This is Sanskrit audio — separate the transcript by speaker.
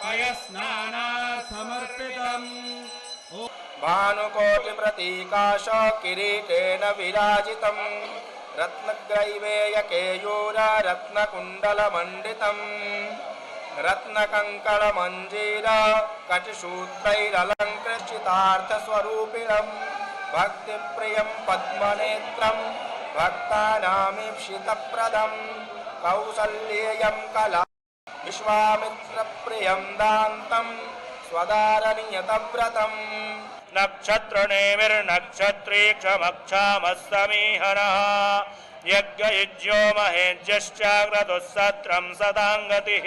Speaker 1: पयस्नानार्थमर्पितम्
Speaker 2: भानुकोटिप्रतीकाश किरीटेन विराजितम् रत्नग्रैवेयकेयूर रत्नकुण्डलमण्डितम् रत्नकङ्कणमञ्जीर कटिसूत्रैरलङ्कृचितार्थस्वरूपिणम् भक्तिप्रियं पद्मनेत्रं भक्तानामीप्सितप्रदम् कौसल्येयं कला विश्वामित्रप्रियं दान्तं स्वदारनियतव्रतम् नक्षत्रनेमिर्नक्षत्रीक्षमक्षामस्तमीहनः यज्ञयुज्यो महेज्यश्च क्रतुः सत्रं सदाङ्गतिः